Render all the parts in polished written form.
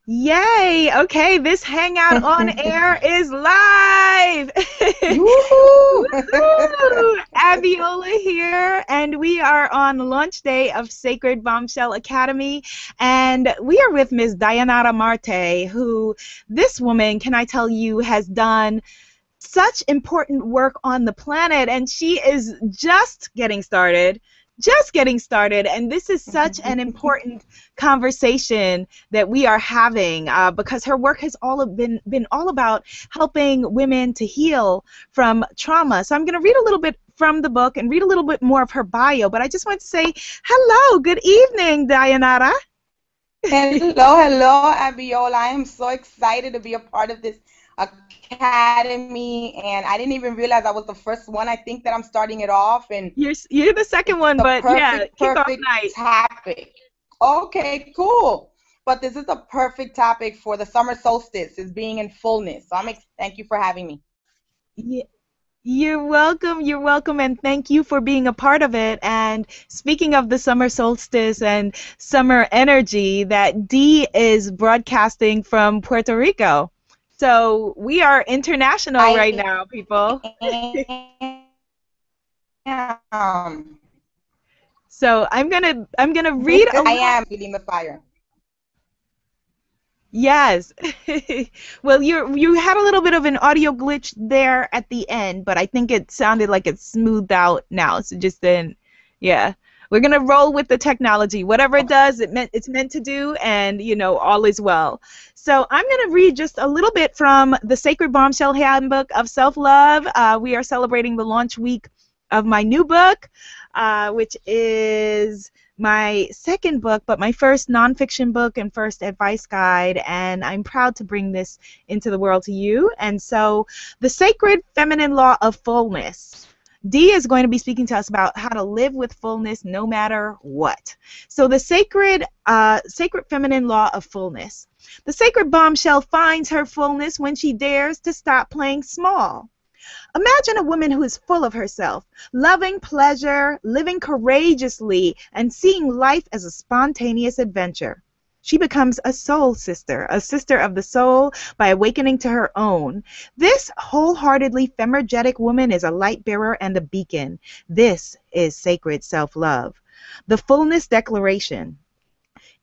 Yay! Okay, this hangout on air is live. Woohoo! Woohoo! Abiola here, and we are on launch day of Sacred Bombshell Academy, and we are with Ms. Dayanara Marte, who this woman, can I tell you, has done such important work on the planet, and she is just getting started, and this is such an important conversation that we are having because her work has all been all about helping women to heal from trauma. So I'm going to read a little bit from the book and read a little bit more of her bio, but I just want to say hello, good evening, Dayanara. Hello, Abiola. I am so excited to be a part of this academy, and I didn't even realize I was the first one. I think that I'm starting it off, and You're the second it's one, the but yeah, kick off perfect night. topic. Okay, cool. But this is a perfect topic for the summer solstice, is being in fullness. So thank you for having me. You're welcome, and thank you for being a part of it. And speaking of the summer solstice and summer energy, that Dee is broadcasting from Puerto Rico. So we are international right I now, people. am. So I'm gonna read a I little. am feeling the fire. Yes. Well, you had a little bit of an audio glitch there at the end, but I think it sounded like it's smoothed out now. So just then, yeah. We're gonna roll with the technology. Whatever it Okay. does, it's meant to do, and all is well. So I'm gonna read just a little bit from the Sacred Bombshell Handbook of Self-Love. We are celebrating the launch week of my new book, which is my second book, but my first nonfiction book and first advice guide, and I'm proud to bring this into the world to you. And so, the sacred feminine law of fullness. Dee is going to be speaking to us about how to live with fullness no matter what. So, the sacred feminine law of fullness. The sacred bombshell finds her fullness when she dares to stop playing small. Imagine a woman who is full of herself, loving pleasure, living courageously, and seeing life as a spontaneous adventure. She becomes a sister of the soul by awakening to her own. This wholeheartedly femergetic woman is a light bearer and a beacon. This is sacred self-love. The fullness declaration.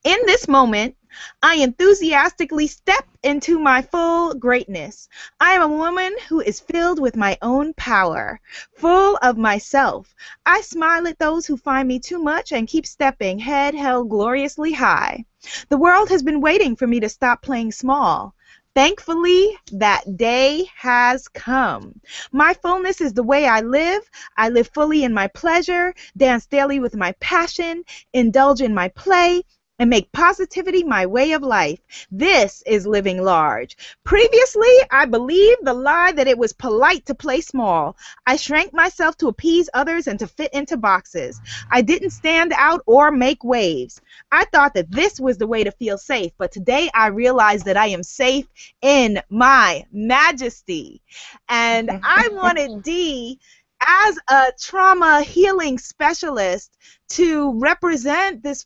In this moment, I enthusiastically step into my full greatness. I am a woman who is filled with my own power, full of myself. I smile at those who find me too much and keep stepping, head held gloriously high. The world has been waiting for me to stop playing small. Thankfully, that day has come. My fullness is the way I live. I live fully in my pleasure, dance daily with my passion, indulge in my play, and make positivity my way of life. This is living large. Previously, I believed the lie that it was polite to play small. I shrank myself to appease others and to fit into boxes. I didn't stand out or make waves. I thought that this was the way to feel safe, but today I realize that I am safe in my majesty. And I wanted Dee, as a trauma healing specialist, to represent this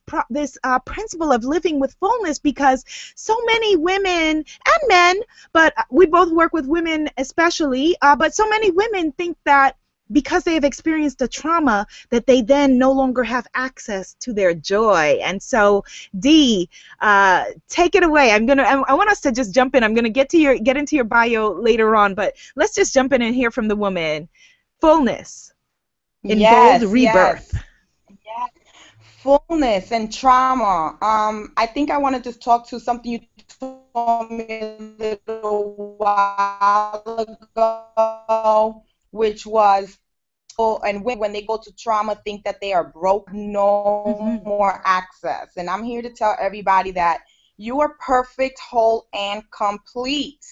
principle of living with fullness, because so many women and men, but we both work with women especially, but so many women think that because they have experienced a trauma that they then no longer have access to their joy. And so, Dee, take it away. I want us to just jump in. I'm gonna get into your bio later on, but let's just jump in and hear from the woman. Fullness in bold Yes, rebirth. yes. Fullness and trauma. I think I want to just talk to something you told me a little while ago, which was, oh, and when they go to trauma, think that they are broke, no Hmm. more access. And I'm here to tell everybody that you are perfect, whole, and complete.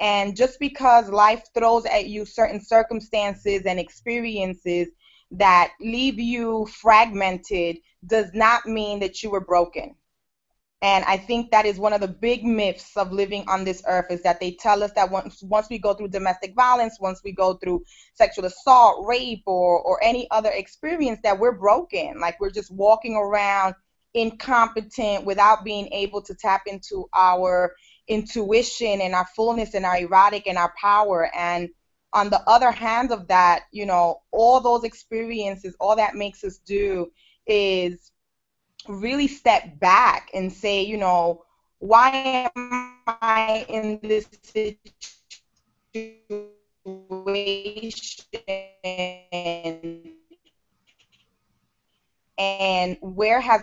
And just because life throws at you certain circumstances and experiences that leave you fragmented does not mean that you were broken. And I think that is one of the big myths of living on this earth, is that they tell us that once we go through domestic violence, once we go through sexual assault, rape, or any other experience, that we're broken. Like we're just walking around incompetent, without being able to tap into our intuition and our fullness and our erotic and our power. And on the other hand of that, you know, all those experiences, all that makes us do is really step back and say, you know, why am I in this situation? And where has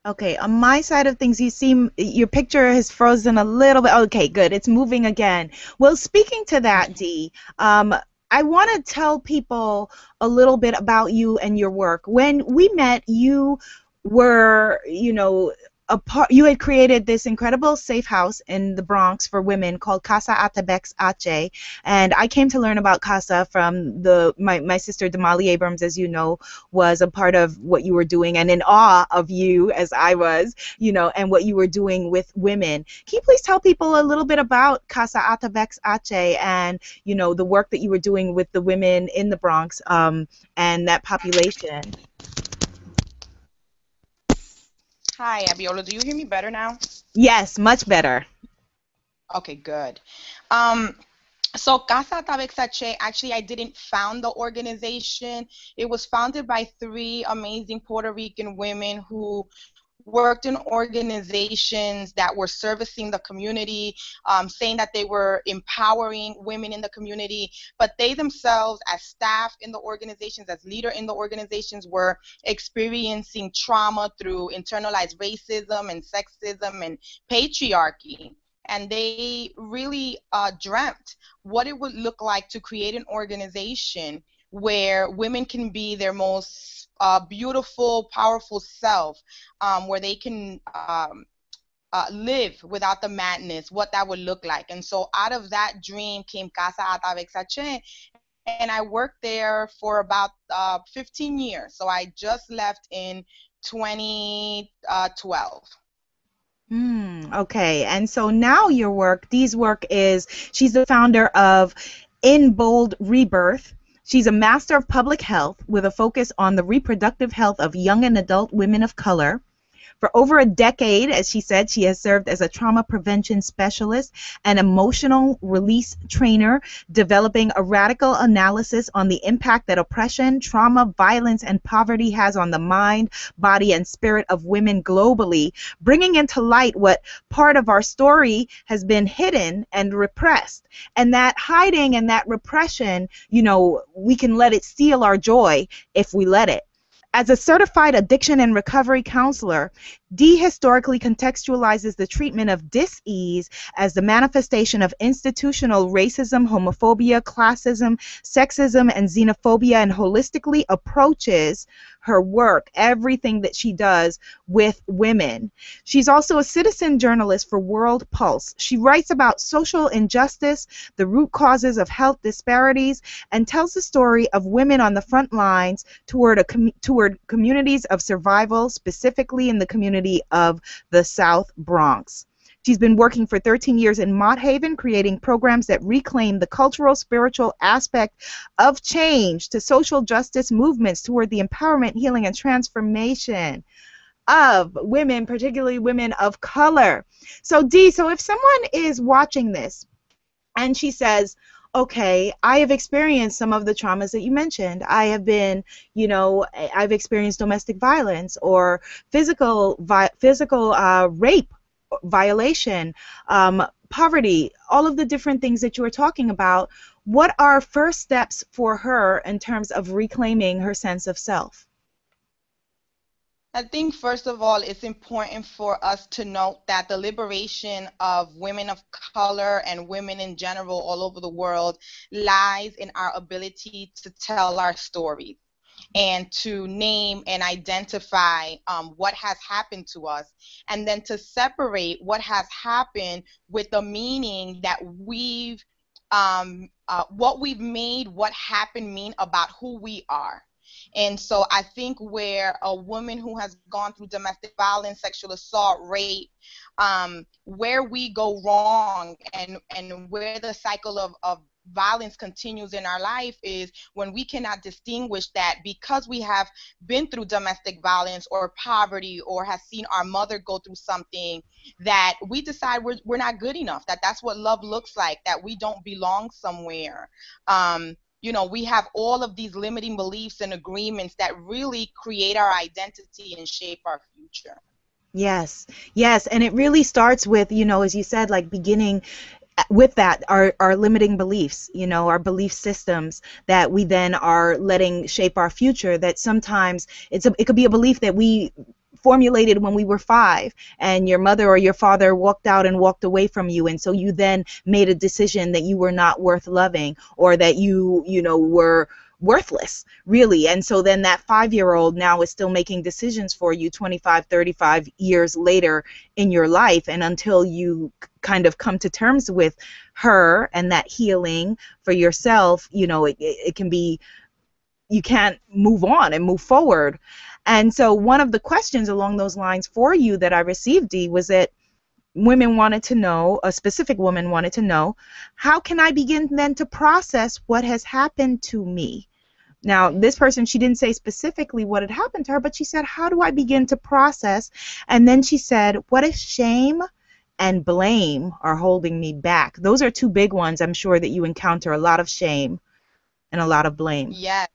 Okay, on my side of things, you seem your picture has frozen a little bit. Okay, good. It's moving again. Well, speaking to that, Dee, I want to tell people a little bit about you and your work. When we met, you were, you know, a part. You had created this incredible safe house in the Bronx for women called Casa Attabex Ache, and I came to learn about Casa from my sister Damali Abrams, as you know, was a part of what you were doing and in awe of you as I was, you know, and what you were doing with women. Can you please tell people a little bit about Casa Attabex Ache and, you know, the work that you were doing with the women in the Bronx and that population? Hi, Abiola. Do you hear me better now? Yes, much better. Okay, good. Um, so Casa Attabex Ache, actually, I didn't found the organization. It was founded by three amazing Puerto Rican women who worked in organizations that were servicing the community, saying that they were empowering women in the community, but they themselves, as staff in the organizations, as leader in the organizations, were experiencing trauma through internalized racism and sexism and patriarchy. And they really dreamt what it would look like to create an organization where women can be their most beautiful, powerful self, where they can live without the madness, what that would look like. And so out of that dream came Casa Attabex Ache, and I worked there for about 15 years. So I just left in 2012. Okay, and so now your work, Dee's work is she's the founder of In Bold ReBirth. She's a master of public health with a focus on the reproductive health of young and adult women of color. For over a decade, as she said, she has served as a trauma prevention specialist and emotional release trainer, developing a radical analysis on the impact that oppression, trauma, violence, and poverty has on the mind, body, and spirit of women globally, bringing into light what part of our story has been hidden and repressed. And that hiding and that repression, you know, we can let it steal our joy if we let it. As a certified addiction and recovery counselor, Dee historically contextualizes the treatment of dis-ease as the manifestation of institutional racism, homophobia, classism, sexism, and xenophobia, and holistically approaches her work, everything that she does with women. She's also a citizen journalist for World Pulse. She writes about social injustice, the root causes of health disparities, and tells the story of women on the front lines toward communities of survival, specifically in the community of the South Bronx. She's been working for 13 years in Mott Haven, creating programs that reclaim the cultural, spiritual aspect of change to social justice movements toward the empowerment, healing, and transformation of women, particularly women of color. So, Dee, so if someone is watching this and she says, okay, I have experienced some of the traumas that you mentioned. I have been, you know, I've experienced domestic violence or physical rape, violation, poverty, all of the different things that you were talking about. What are first steps for her in terms of reclaiming her sense of self? I think, first of all, it's important for us to note that the liberation of women of color and women in general all over the world lies in our ability to tell our stories and to name and identify what has happened to us, and then to separate what has happened with the meaning that what we've made what happened mean about who we are. And so I think where a woman who has gone through domestic violence, sexual assault, rape, where we go wrong and where the cycle of violence continues in our life is when we cannot distinguish that because we have been through domestic violence or poverty or has seen our mother go through something, that we decide we're not good enough, that that's what love looks like, that we don't belong somewhere. We have all of these limiting beliefs and agreements that really create our identity and shape our future. Yes, yes, and it really starts with, as you said, like beginning with that, our limiting beliefs, our belief systems that we then are letting shape our future. That sometimes it could be a belief that we formulated when we were 5 and your mother or your father walked out and walked away from you, and so you then made a decision that you were not worth loving, or that you were worthless, really. And so then that 5-year-old now is still making decisions for you 25, 35 years later in your life, and until you kind of come to terms with her and that healing for yourself, it can be, you can't move on and move forward. And so one of the questions along those lines for you that I received, Dee, was that women wanted to know, a specific woman wanted to know, how can I begin then to process what has happened to me? Now, this person, she didn't say specifically what had happened to her, but she said, how do I begin to process? And then she said, what if shame and blame are holding me back? Those are 2 big ones. I'm sure that you encounter a lot of shame and a lot of blame. Yes.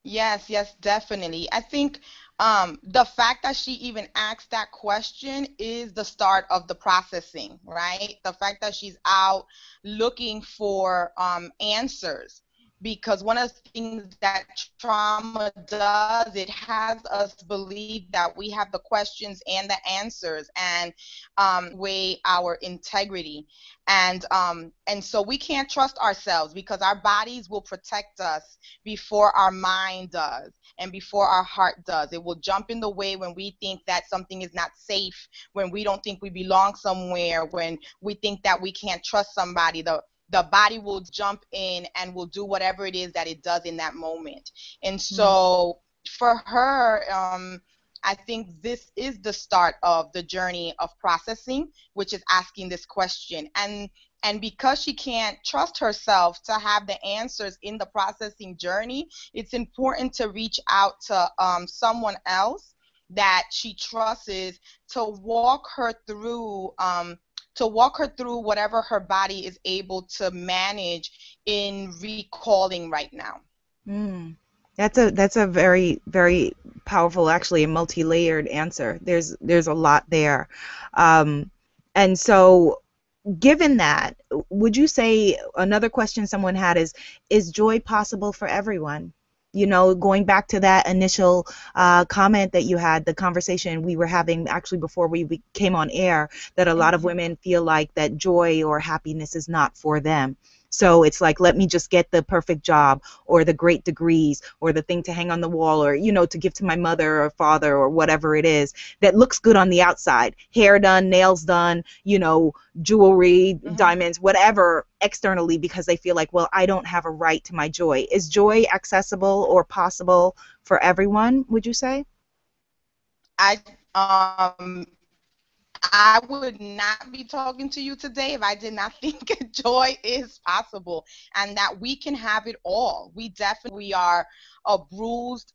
Yes, definitely. I think the fact that she even asked that question is the start of the processing, right? The fact that she's out looking for answers. Because one of the things that trauma does, it has us believe that we have the questions and the answers, and weigh our integrity. And so we can't trust ourselves because our bodies will protect us before our mind does and before our heart does. It will jump in the way when we think that something is not safe, when we don't think we belong somewhere, when we think that we can't trust somebody. The body will jump in and will do whatever it is that it does in that moment. And so for her, I think this is the start of the journey of processing, which is asking this question. And because she can't trust herself to have the answers in the processing journey, it's important to reach out to someone else that she trusts to walk her through whatever her body is able to manage in recalling right now. That's a very, very powerful, actually, a multi-layered answer. There's a lot there. And so given that, would you say, another question someone had is joy possible for everyone? Going back to that initial comment that you had, the conversation we were having actually before we came on air, that a lot of women feel like that joy or happiness is not for them. So it's like, let me just get the perfect job or the great degrees or the thing to hang on the wall, or, to give to my mother or father or whatever it is that looks good on the outside. Hair done, nails done, jewelry, diamonds, whatever externally, because they feel like, well, I don't have a right to my joy. Is joy accessible or possible for everyone, would you say? I would not be talking to you today if I did not think joy is possible and that we can have it all. We are a bruised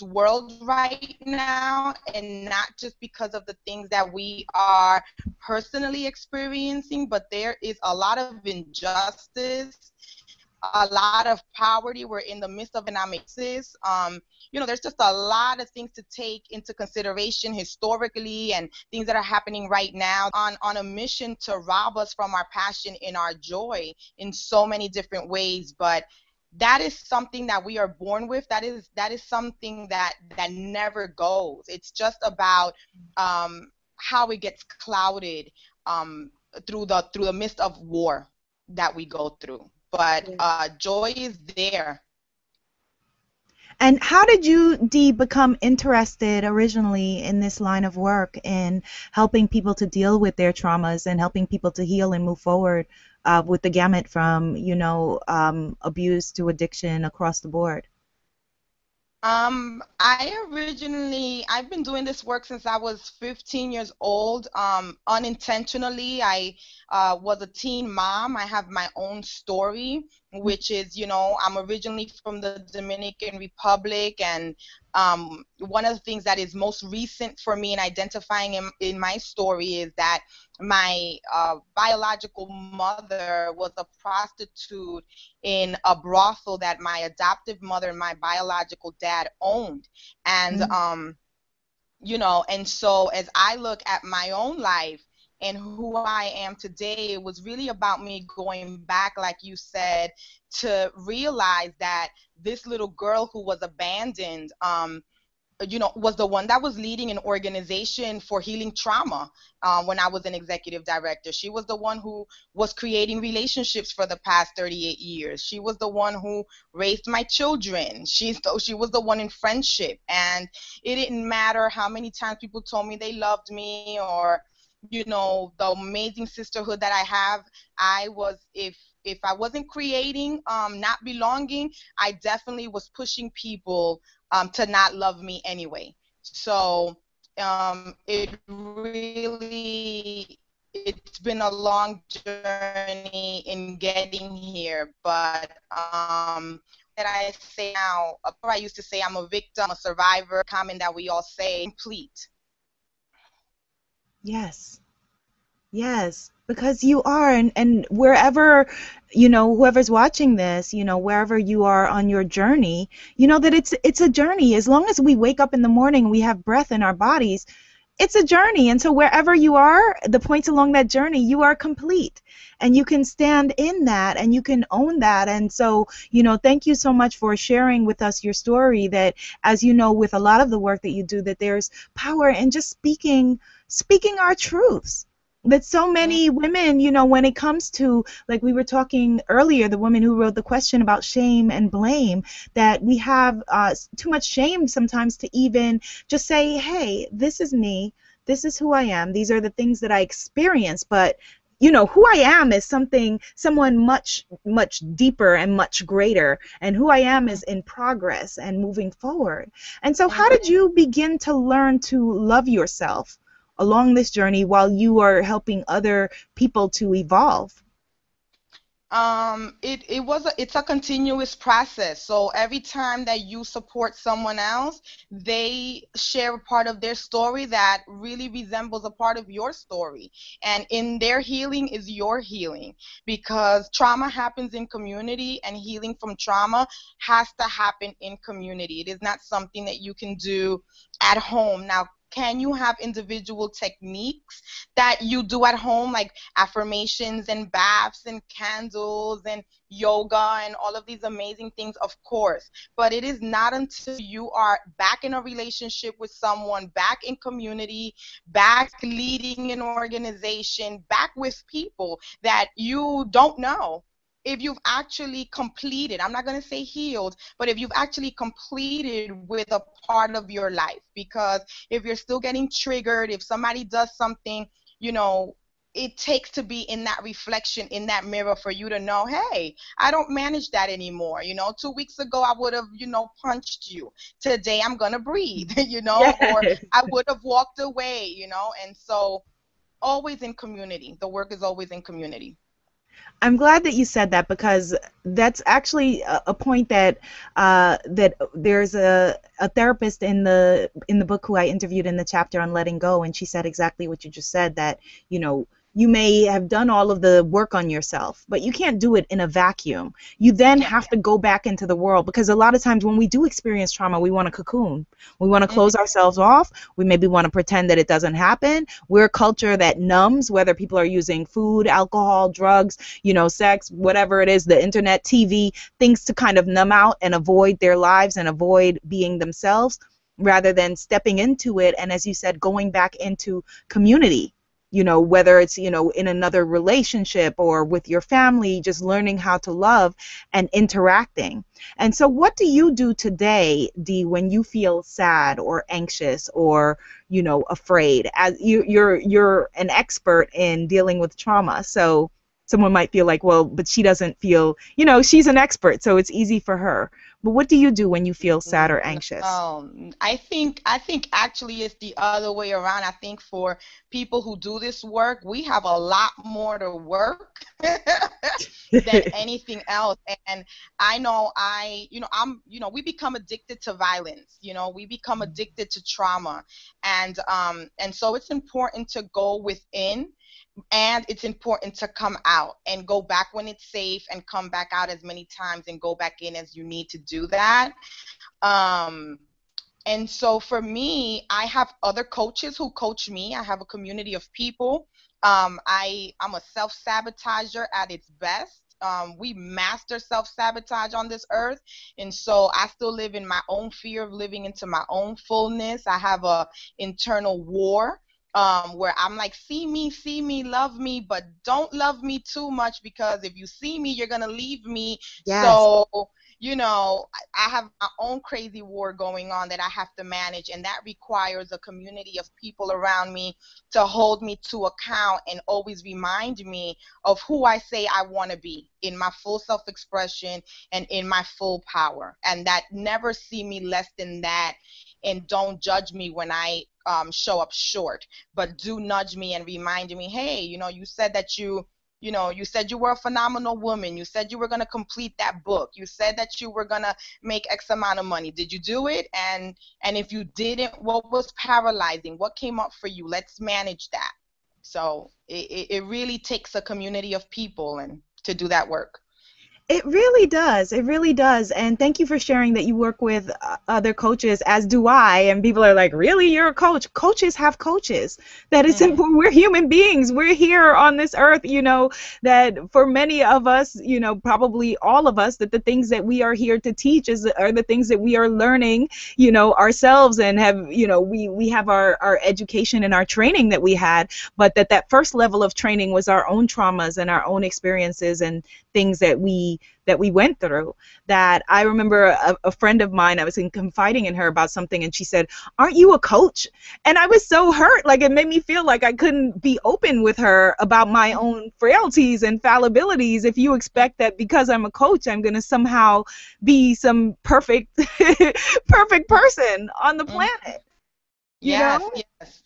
world right now, and not just because of the things that we are personally experiencing, but there is a lot of injustice, a lot of poverty. We're in the midst of economic crisis. There's just a lot of things to take into consideration historically and things that are happening right now on a mission to rob us from our passion and our joy in so many different ways. But that is something that we are born with. That is something that never goes. It's just about how it gets clouded through the midst of war that we go through. But joy is there. And how did you, Dee, become interested originally in this line of work, in helping people to deal with their traumas and helping people to heal and move forward with the gamut from, abuse to addiction across the board? I've been doing this work since I was 15 years old. Unintentionally, I was a teen mom. I have my own story, which is, I'm originally from the Dominican Republic, and one of the things that is most recent for me in identifying in my story is that my biological mother was a prostitute in a brothel that my adoptive mother and my biological dad owned. And and so as I look at my own life and who I am today, it was really about me going back, like you said, to realize that this little girl who was abandoned, was the one that was leading an organization for healing trauma when I was an executive director. She was the one who was creating relationships for the past 38 years. She was the one who raised my children. She was the one in friendship. And it didn't matter how many times people told me they loved me, or the amazing sisterhood that I have. If I wasn't creating, not belonging, I definitely was pushing people to not love me anyway. So it's been a long journey in getting here, but that I say now, before I used to say I'm a victim, a survivor, common that we all say, complete. Yes. Yes, because you are, and wherever, whoever's watching this, wherever you are on your journey, you know that it's a journey. As long as we wake up in the morning, we have breath in our bodies, it's a journey. And so wherever you are, the points along that journey, you are complete. And you can stand in that and you can own that. And so, thank you so much for sharing with us your story, that, as you know, with a lot of the work that you do, that there's power in just speaking our truths. That so many women, when it comes to, like we were talking earlier, the woman who wrote the question about shame and blame, that we have too much shame sometimes to even just say, hey, this is me, this is who I am, these are the things that I experience, but who I am is someone much, much deeper and much greater, and who I am is in progress and moving forward. And so how did you begin to learn to love yourself along this journey while you are helping other people to evolve? It's a continuous process. So every time that you support someone else, they share a part of their story that really resembles a part of your story. And in their healing is your healing, because trauma happens in community, and healing from trauma has to happen in community. It is not something that you can do at home. Now, can you have individual techniques that you do at home, like affirmations and baths and candles and yoga and all of these amazing things? Of course. But it is not until you are back in a relationship with someone, back in community, back leading an organization, back with people, that you don't know if you've actually completed, I'm not going to say healed, but if you've actually completed with a part of your life. Because if you're still getting triggered, if somebody does something, it takes to be in that reflection, in that mirror, for you to know, hey, I don't manage that anymore. 2 weeks ago I would have, punched you. Today I'm going to breathe, or Yes. I would have walked away, and so always in community. The work is always in community. I'm glad that you said that, because that's actually a point that that there's a therapist in the book who I interviewed in the chapter on letting go, and she said exactly what you just said, that you may have done all of the work on yourself, but you can't do it in a vacuum. You then have to go back into the world, because a lot of times when we do experience trauma, we want to cocoon. We want to close ourselves off. We maybe want to pretend that it doesn't happen. We're a culture that numbs, whether people are using food, alcohol, drugs, sex, whatever it is, the internet, TV, things to kind of numb out and avoid their lives and avoid being themselves, rather than stepping into it. And as you said, going back into community, whether it's, in another relationship or with your family, just learning how to love and interacting. And so what do you do today, Dee, when you feel sad or anxious or, afraid? As you're an expert in dealing with trauma. So someone might feel like, well, but she doesn't feel, she's an expert, so it's easy for her. But what do you do when you feel sad or anxious? I think actually it's the other way around. I think for people who do this work, we have a lot more to work than anything else. And I know we become addicted to violence. We become addicted to trauma, and so it's important to go within, and it's important to come out and go back when it's safe, and come back out as many times and go back in as you need to do that. Um, and so for me, I have other coaches who coach me. I have a community of people. I'm a self-sabotager at its best. We master self-sabotage on this earth. And so I still live in my own fear of living into my own fullness. I have a internal war, where I'm like, see me, love me, but don't love me too much, because if you see me, you're going to leave me. Yes. So I have my own crazy war going on that I have to manage, and that requires a community of people around me to hold me to account and always remind me of who I say I want to be in my full self-expression and in my full power, and that never see me less than that, and don't judge me when I show up short, but do nudge me and remind me, hey, you said that you said you were a phenomenal woman. You said you were going to complete that book. You said that you were going to make X amount of money. Did you do it? And if you didn't, what was paralyzing? What came up for you? Let's manage that. So it really takes a community of people and to do that work. It really does. It really does. And thank you for sharing that you work with other coaches, as do I. And people are like, really? You're a coach? Coaches have coaches. That is important. We're human beings. We're here on this earth, that for many of us, probably all of us, that the things that we are here to teach are the things that we are learning, ourselves, and have, we have our education and our training that we had, but that first level of training was our own traumas and our own experiences and things that we went through. That I remember a friend of mine, I was confiding in her about something, and she said, aren't you a coach? And I was so hurt. Like, it made me feel like I couldn't be open with her about my own frailties and fallibilities if you expect that because I'm a coach I'm going to somehow be some perfect perfect person on the planet. Yes, yes.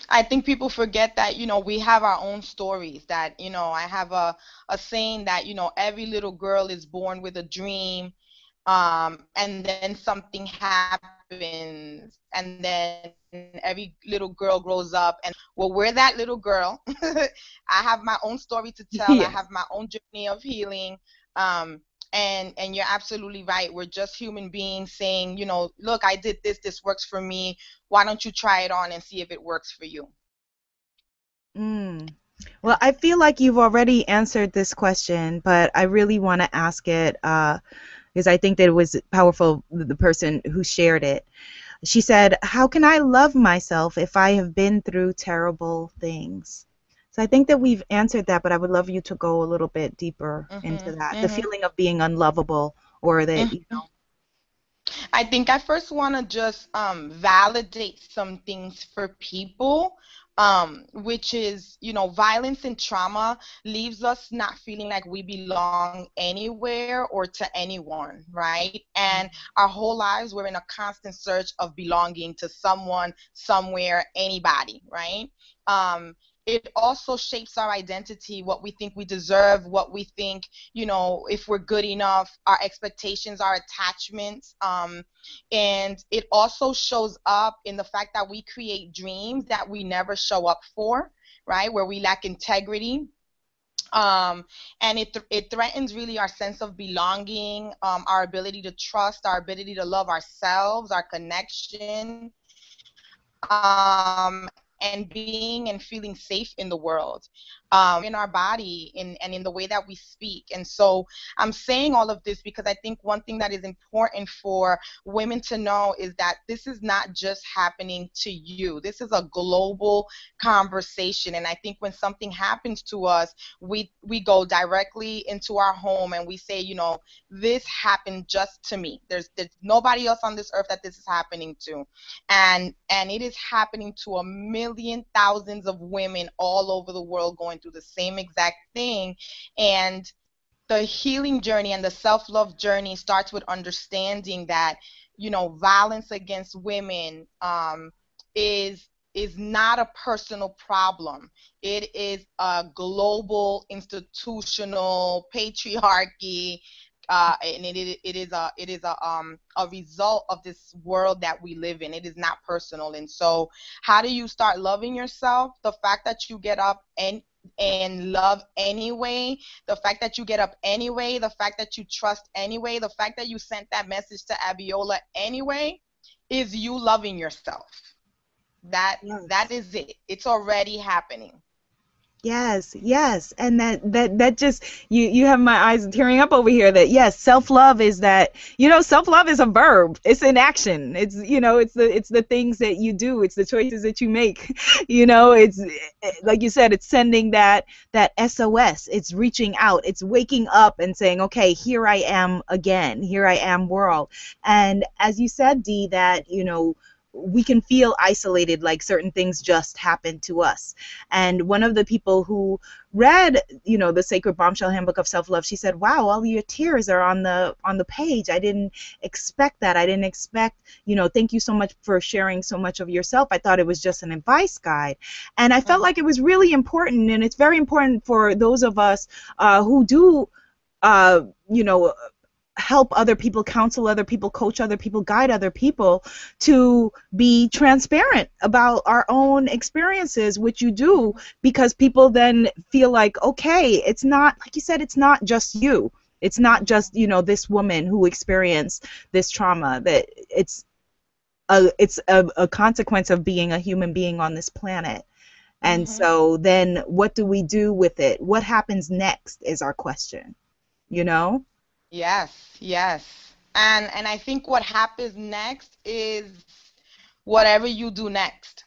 I think people forget that, we have our own stories, that, I have a saying that, every little girl is born with a dream, and then something happens, and then every little girl grows up, and well, we're that little girl. I have my own story to tell. I Yeah. have my own journey of healing. And you're absolutely right. We're just human beings saying, look, I did this. This works for me. Why don't you try it on and see if it works for you? Well, I feel like you've already answered this question, but I really want to ask it because I think that it was powerful, the person who shared it. She said, how can I love myself if I have been through terrible things? So I think that we've answered that, but I would love you to go a little bit deeper into that. The feeling of being unlovable, or that, I think I first want to just validate some things for people, which is, violence and trauma leaves us not feeling like we belong anywhere or to anyone, right? And our whole lives we're in a constant search of belonging to someone, somewhere, anybody, right? It also shapes our identity, what we think we deserve, what we think, if we're good enough, our expectations, our attachments. And it also shows up in the fact that we create dreams that we never show up for, right? Where we lack integrity. And it threatens really our sense of belonging, our ability to trust, our ability to love ourselves, our connection, and being and feeling safe in the world, in our body, and in the way that we speak. And so I'm saying all of this because I think one thing that is important for women to know is that this is not just happening to you. This is a global conversation. And I think when something happens to us, we go directly into our home and we say, this happened just to me. There's nobody else on this earth that this is happening to. And it is happening to a million million thousands of women all over the world going through the same exact thing. And the healing journey and the self-love journey starts with understanding that, violence against women is not a personal problem. It is a global institutional patriarchy, and it is a result of this world that we live in. It is not personal. And so, how do you start loving yourself? The fact that you get up and love anyway, the fact that you get up anyway, the fact that you trust anyway, the fact that you sent that message to Abiola anyway, is you loving yourself. That Yes. is it. It's already happening. Yes, yes. And that just you have my eyes tearing up over here that yes, self-love is that, self-love is a verb. It's an action. It's the things that you do. It's the choices that you make. It's like you said, it's sending that SOS. It's reaching out. It's waking up and saying, "Okay, here I am again. Here I am, world." And as you said, Dee, that, we can feel isolated, like certain things just happen to us. And one of the people who read, the Sacred Bombshell Handbook of Self-Love, she said, "Wow, all your tears are on the page. I didn't expect that. I didn't expect, thank you so much for sharing so much of yourself. I thought it was just an advice guide." And I felt Mhm. like it was really important, and it's very important for those of us who do, uh, you know, help other people, counsel other people, coach other people, guide other people, to be transparent about our own experiences, which you do, because people then feel like, okay, it's not, like you said, it's not just you. It's not just, this woman who experienced this trauma, that it's a consequence of being a human being on this planet. And Mhm. so then what do we do with it? What happens next is our question, you know? Yes, yes. And I think what happens next is whatever you do next.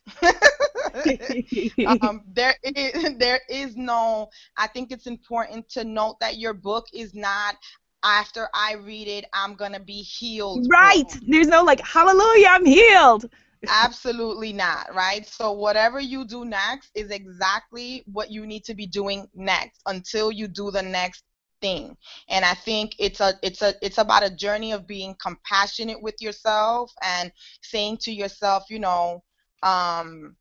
There is no, I think it's important to note that your book is not, after I read it, I'm gonna be healed Right. book. There's no like, hallelujah, I'm healed. Absolutely not, right? So whatever you do next is exactly what you need to be doing next until you do the next thing. And I think it's about a journey of being compassionate with yourself and saying to yourself, um,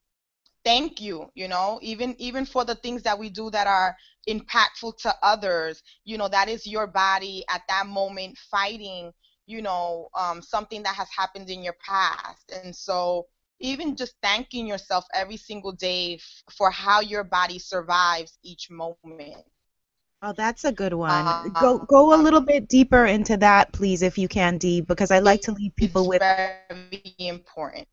thank you, even for the things that we do that are impactful to others. That is your body at that moment fighting, something that has happened in your past. And so even just thanking yourself every single day for how your body survives each moment Oh, that's a good one. um, Go a little bit deeper into that, please, if you can, Dee, because I like to is leave people with, very important.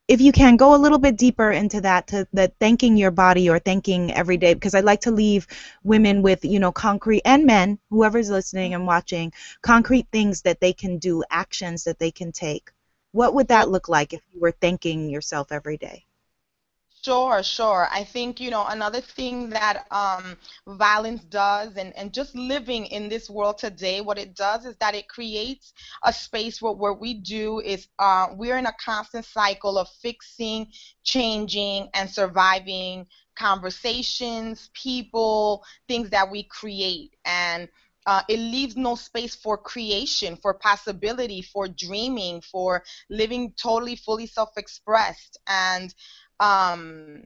if you can go a little bit deeper into that, to that thanking your body or thanking every day, because I like to leave women with, concrete, and men, whoever's listening and watching, concrete things that they can do, actions that they can take. What would that look like if you were thanking yourself every day? Sure, sure. I think, another thing that violence does, and just living in this world today, what it does is that it creates a space where what we do is we're in a constant cycle of fixing, changing, and surviving conversations, people, things that we create. And it leaves no space for creation, for possibility, for dreaming, for living totally, fully self-expressed. And um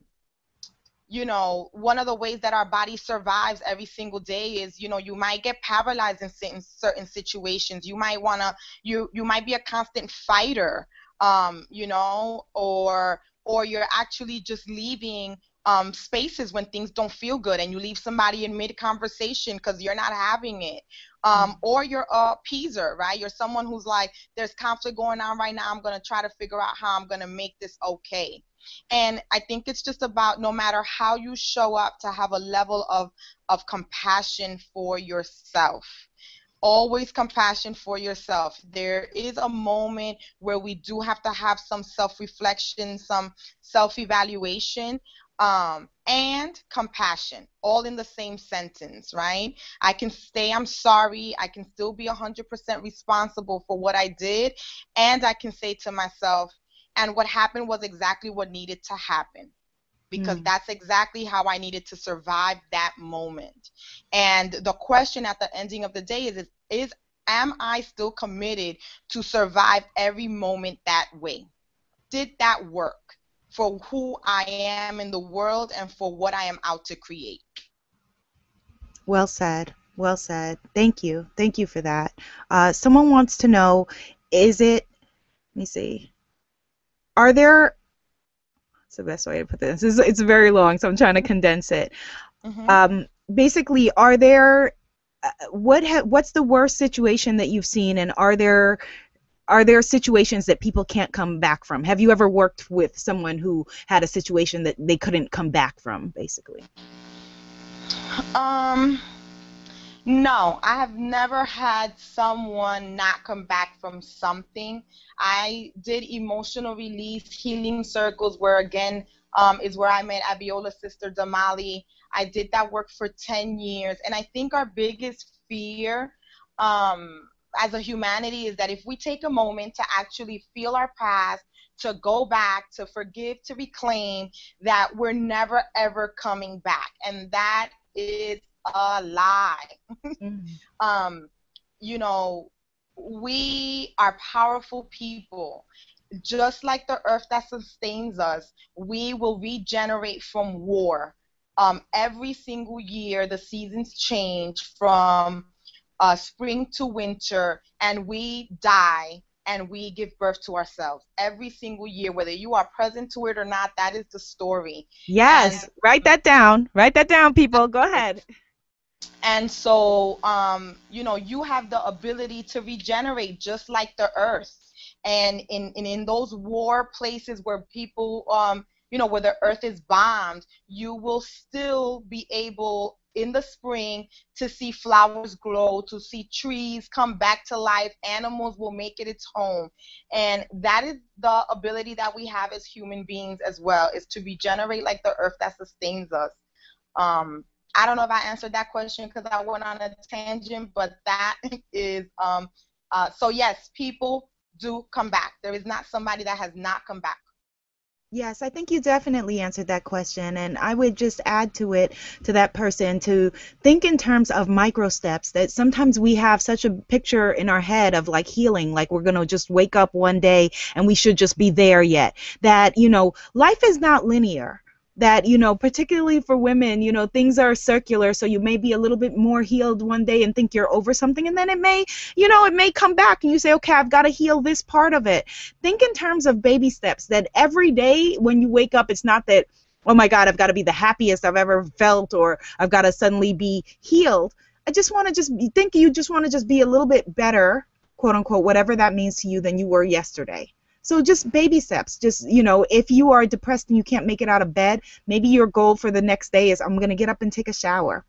one of the ways that our body survives every single day is, you might get paralyzed in certain situations. You might want to, you might be a constant fighter, or you're actually just leaving spaces when things don't feel good, and you leave somebody in mid conversation because you're not having it. Or you're a appeaser, right? You're someone who's like, there's conflict going on right now, I'm going to try to figure out how I'm going to make this okay. And I think it's just about, no matter how you show up, to have a level of compassion for yourself. Always compassion for yourself. There is a moment where we do have to have some self-reflection, some self-evaluation, and compassion, all in the same sentence, right? I can say I'm sorry. I can still be 100% responsible for what I did. And I can say to myself, And what happened was exactly what needed to happen, because Mm. that's exactly how I needed to survive that moment. And the question at the ending of the day is am I still committed to survive every moment that way? Did that work for who I am in the world and for what I am out to create? Well said. Well said. Thank you. Thank you for that. Someone wants to know, is it, let me see, are there, what's the best way to put this? It's very long, so I'm trying to condense it. Hmm. Basically, are there, what's the worst situation that you've seen, and are there situations that people can't come back from? Have you ever worked with someone who had a situation that they couldn't come back from, basically? Um, No, I have never had someone not come back from something. I did emotional release healing circles where again is where I met Abiola's sister Damali. I did that work for 10 years. And I think our biggest fear as a humanity is that if we take a moment to actually feel our past, to go back, to forgive, to reclaim, that we're never ever coming back. And that is a lie. Mm. um, you know, we are powerful people. Just like the earth that sustains us, we will regenerate from war. Every single year, the seasons change from spring to winter, and we die and we give birth to ourselves every single year, whether you are present to it or not. That is the story. And Yes, write that down. Write that down, people. Go ahead. And so, you have the ability to regenerate just like the earth. And in those war places where people, where the earth is bombed, you will still be able in the spring to see flowers grow, to see trees come back to life, animals will make it its home. And that is the ability that we have as human beings as well, is to regenerate like the earth that sustains us. um, I don't know if I answered that question because I went on a tangent, but that is so yes, people do come back. There is not somebody that has not come back. Yes, I think you definitely answered that question. And I would just add to it, to that person, to think in terms of micro steps, that sometimes we have such a picture in our head of like healing, like we're going to just wake up one day and we should just be there yet. That, life is not linear. That, particularly for women, things are circular. So you may be a little bit more healed one day and think you're over something. And then it may come back and you say, okay, I've got to heal this part of it. Think in terms of baby steps, that every day when you wake up, it's not that, oh my God, I've got to be the happiest I've ever felt, or I've got to suddenly be healed. I just want to just think you just want to just be a little bit better, quote unquote, whatever that means to you, than you were yesterday. So just baby steps. Just, if you are depressed and you can't make it out of bed, maybe your goal for the next day is, I'm going to get up and take a shower.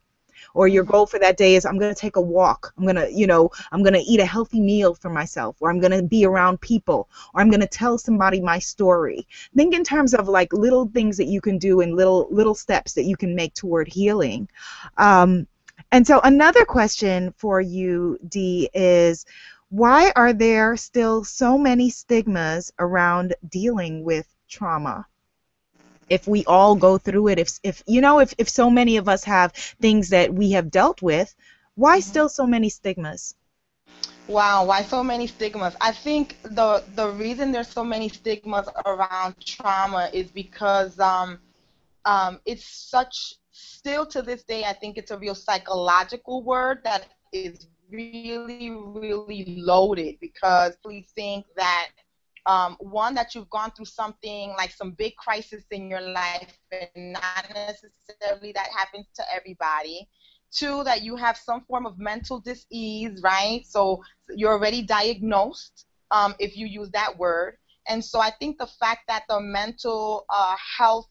Or your Hmm. goal for that day is, I'm going to take a walk. I'm going to eat a healthy meal for myself, or I'm going to be around people, or I'm going to tell somebody my story. Think in terms of like little things that you can do, and little steps that you can make toward healing. Um, and so another question for you, Dee, is, why are there still so many stigmas around dealing with trauma? If we all go through it, if so many of us have things that we have dealt with, why Hmm. still so many stigmas? Wow, why so many stigmas? I think the reason there's so many stigmas around trauma is because it's such, still to this day, I think it's a real psychological word that is really, really loaded, because think that one, that you've gone through something like some big crisis in your life, and not necessarily that happens to everybody. Two, that you have some form of mental disease, right? So you're already diagnosed, if you use that word. And so I think the fact that the mental health,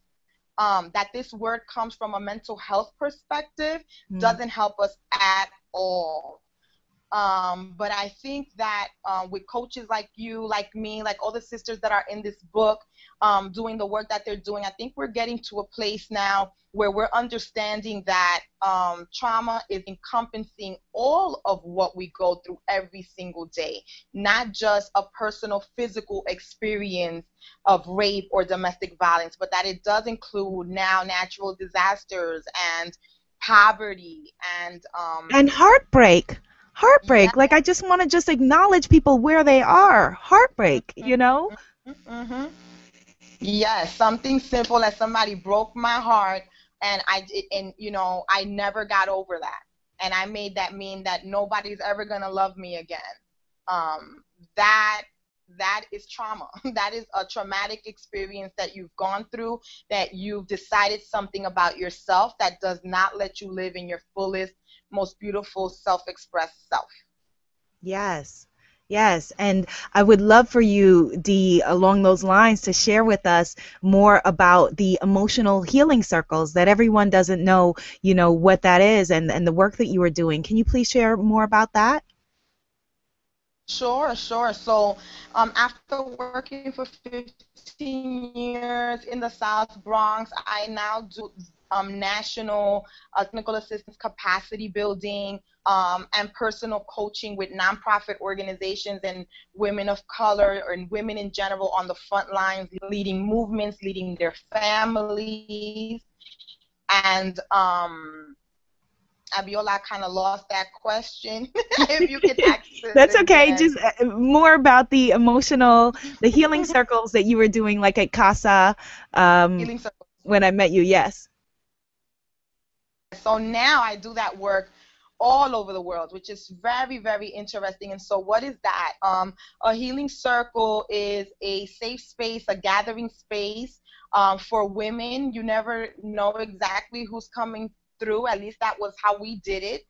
that this word comes from a mental health perspective, Mm. doesn't help us at all. But I think that with coaches like you, like me, like all the sisters that are in this book, doing the work that they're doing, I think we're getting to a place now where we're understanding that trauma is encompassing all of what we go through every single day, not just a personal physical experience of rape or domestic violence, but that it does include now natural disasters and poverty And heartbreak. yeah. Heartbreak. Like, I just want to just acknowledge people where they are. Heartbreak, you know? Hmm. Yes, something simple as somebody broke my heart, and I never got over that, and I made that mean that nobody's ever gonna love me again. Um, that that is trauma. That is a traumatic experience that you've gone through, that you've decided something about yourself that does not let you live in your fullest, most beautiful self-expressed self. Yes. Yes. And I would love for you, Dee, along those lines, to share with us more about the emotional healing circles that everyone doesn't know, what that is and the work that you are doing. Can you please share more about that? Sure, sure. So, after working for 15 years in the South Bronx, I now do national clinical assistance capacity building and personal coaching with nonprofit organizations and women of color and women in general on the front lines, leading movements, leading their families. And Abiola, I kind of lost that question. If you could ask it That's okay. again. Just more about the healing circles that you were doing, like at Casa, um, Healing circles. when I met you. Yes. So now I do that work all over the world, which is very, very interesting. And so, what is that? A healing circle is a safe space, a gathering space for women. You never know exactly who's coming through. At least that was how we did it.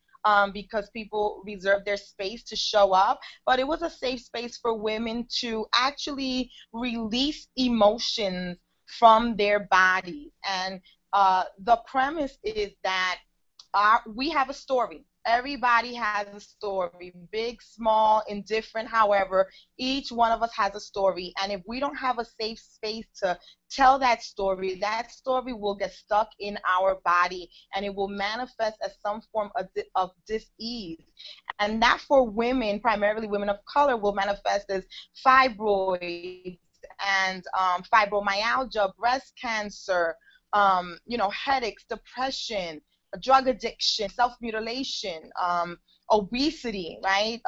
Because people reserved their space to show up, but it was a safe space for women to actually release emotions from their bodies. And the premise is that we have a story. Everybody has a story, big, small, indifferent, however, each one of us has a story. And if we don't have a safe space to tell that story will get stuck in our body and it will manifest as some form of dis-ease. And that for women, primarily women of color, will manifest as fibroids and fibromyalgia, breast cancer, headaches, depression, drug addiction, self-mutilation, obesity, right?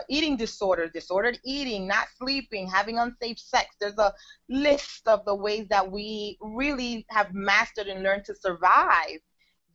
Eating disorders, disordered eating, not sleeping, having unsafe sex. There's a list of the ways that we really have mastered and learned to survive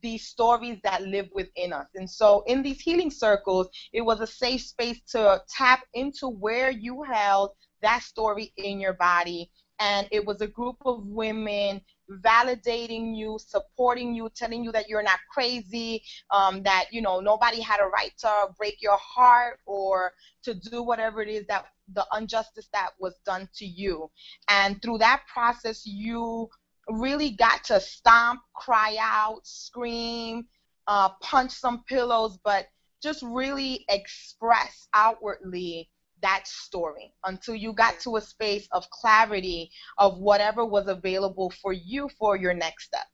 these stories that live within us. And so in these healing circles, it was a safe space to tap into where you held that story in your body. And it was a group of women validating you, supporting you, telling you that you're not crazy, that nobody had a right to break your heart or to do whatever it is that the injustice that was done to you. And through that process, you really got to stomp, cry out, scream, punch some pillows, but just really express outwardly that story until you got to a space of clarity of whatever was available for you for your next step.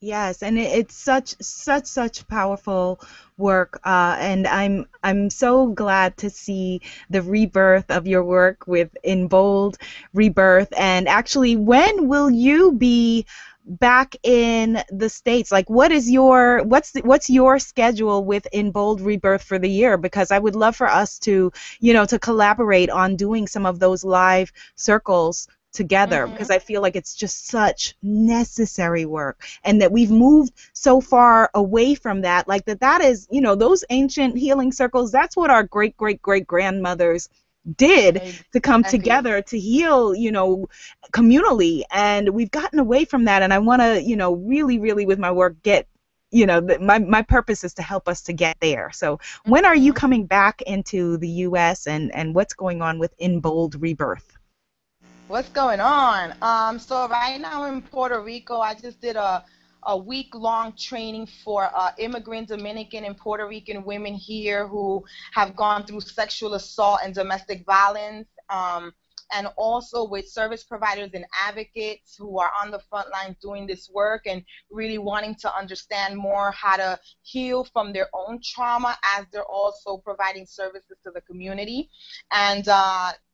Yes, and it's such powerful work, and I'm so glad to see the rebirth of your work with In Bold ReBirth. And actually, when will you be back in the States? Like, what's your schedule with In Bold ReBirth for the year? Because I would love for us to, to collaborate on doing some of those live circles together, Hmm. because I feel like it's just such necessary work, and that we've moved so far away from that. Like that is, those ancient healing circles, that's what our great grandmothers did to come Exactly. together to heal, communally. And we've gotten away from that, and I want to, really with my work get, my purpose is to help us to get there. So when are you Hmm. coming back into the US, and what's going on with In Bold ReBirth? What's going on? So right now in Puerto Rico, I just did a a week-long training for immigrant Dominican and Puerto Rican women here who have gone through sexual assault and domestic violence, and also with service providers and advocates who are on the front lines doing this work and really wanting to understand more how to heal from their own trauma as they're also providing services to the community. And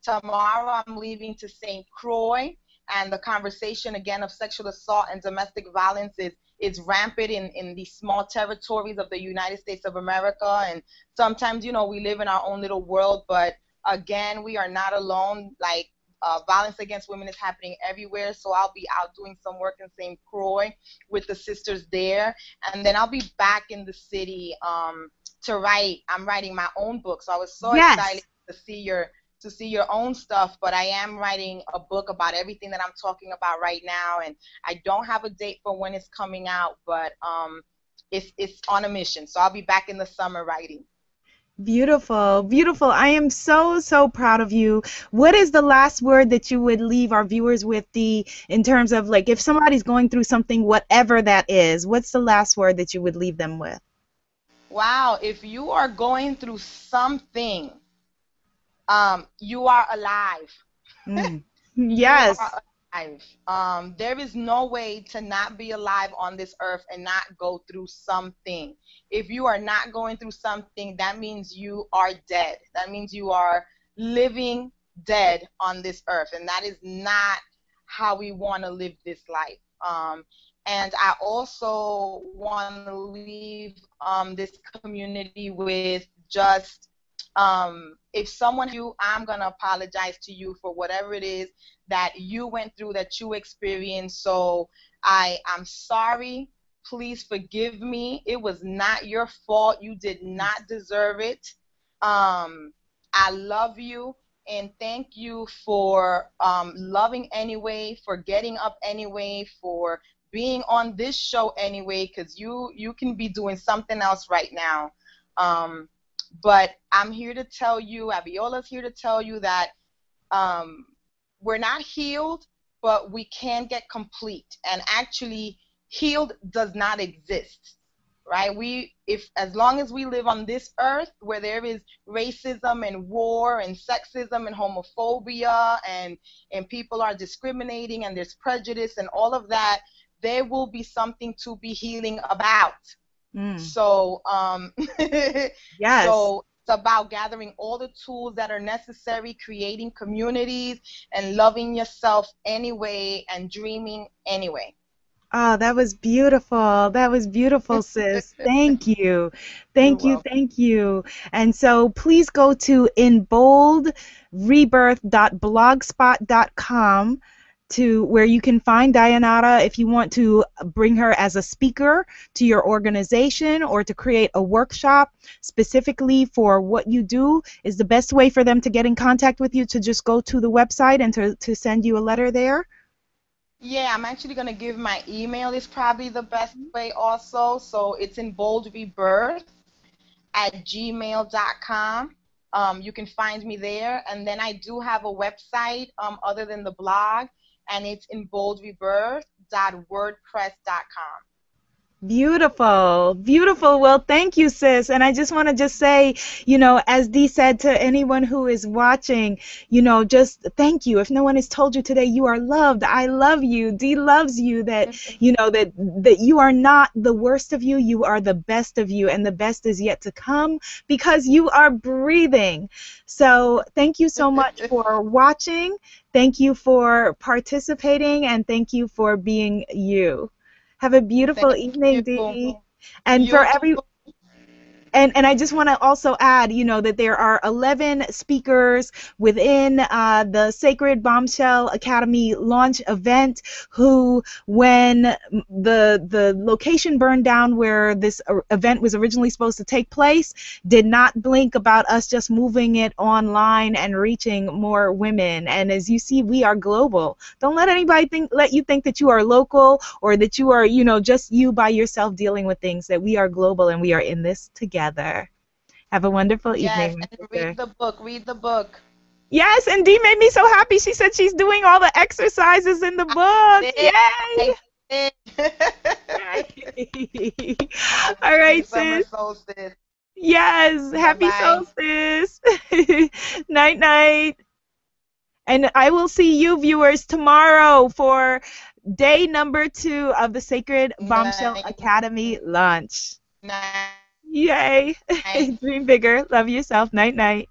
tomorrow I'm leaving to St. Croix, and the conversation again of sexual assault and domestic violence is rampant in these small territories of the United States of America. And sometimes, you know, we live in our own little world, but again, we are not alone. Like, violence against women is happening everywhere. So I'll be out doing some work in St. Croix with the sisters there. And then I'll be back in the city to write. I'm writing my own book. So I was so excited to see your own stuff. But I am writing a book about everything that I'm talking about right now. And I don't have a date for when it's coming out, but it's on a mission. So I'll be back in the summer writing. Beautiful, beautiful. I am so, so proud of you. What is the last word that you would leave our viewers with, Dee, in terms of, like, if somebody's going through something, whatever that is, what's the last word that you would leave them with? Wow, if you are going through something, you are alive. Yes. You are alive. There is no way to not be alive on this earth and not go through something. If you are not going through something, that means you are dead. That means you are living dead on this earth, and that is not how we want to live this life. And I also want to leave this community with just, if someone you, I'm going to apologize to you for whatever it is that you went through, that you experienced. So I'm sorry. Please forgive me. It was not your fault. You did not deserve it. I love you, and thank you for loving anyway, for getting up anyway, for being on this show anyway, because you can be doing something else right now. But I'm here to tell you, Abiola's here to tell you that we're not healed, but we can get complete. And actually, healed does not exist, right? As long as we live on this earth where there is racism and war and sexism and homophobia and people are discriminating and there's prejudice and all of that, there will be something to be healing about. So, yes. So it's about gathering all the tools that are necessary, creating communities, and loving yourself anyway, and dreaming anyway. Oh, that was beautiful. That was beautiful, sis. Thank you. Thank you. Thank you. And so please go to inboldrebirth.blogspot.com to where you can find Dayanara if you want to bring her as a speaker to your organization or to create a workshop specifically for what you do. Is the best way for them to get in contact with you to just go to the website and to send you a letter there? Yeah, I'm actually going to give my email is probably the best way also. So it's inboldrebirth@gmail.com. You can find me there. And then I do have a website other than the blog, and it's inboldrebirth.wordpress.com. Beautiful, beautiful. Well, thank you, sis. And I just want to just say, you know, as Dee said to anyone who is watching, you know, just thank you. If no one has told you today, you are loved. I love you. Dee loves you. That, you know, that you are not the worst of you. You are the best of you, and the best is yet to come because you are breathing. So thank you so much for watching. Thank you for participating, and thank you for being you. Have a beautiful evening, Dee. And for and I just want to also add, you know, that there are 11 speakers within the Sacred Bombshell Academy launch event who, when the location burned down where this event was originally supposed to take place, did not blink about us just moving it online and reaching more women. And as you see, we are global. Don't let anybody let you think that you are local or that you are, you know, just you by yourself dealing with things. That we are global and we are in this together. Have a wonderful evening. Yes, and read the book. Read the book. Yes, and Dee made me so happy. She said she's doing all the exercises in the book. Yay! Yay. All Happy right, summer sis. solstice. Yes, Bye happy bye. solstice. Night, night. And I will see you, viewers, tomorrow for day number 2 of the Sacred Bombshell Night Academy launch. night. Yay. Dream bigger. Love yourself. Night, night.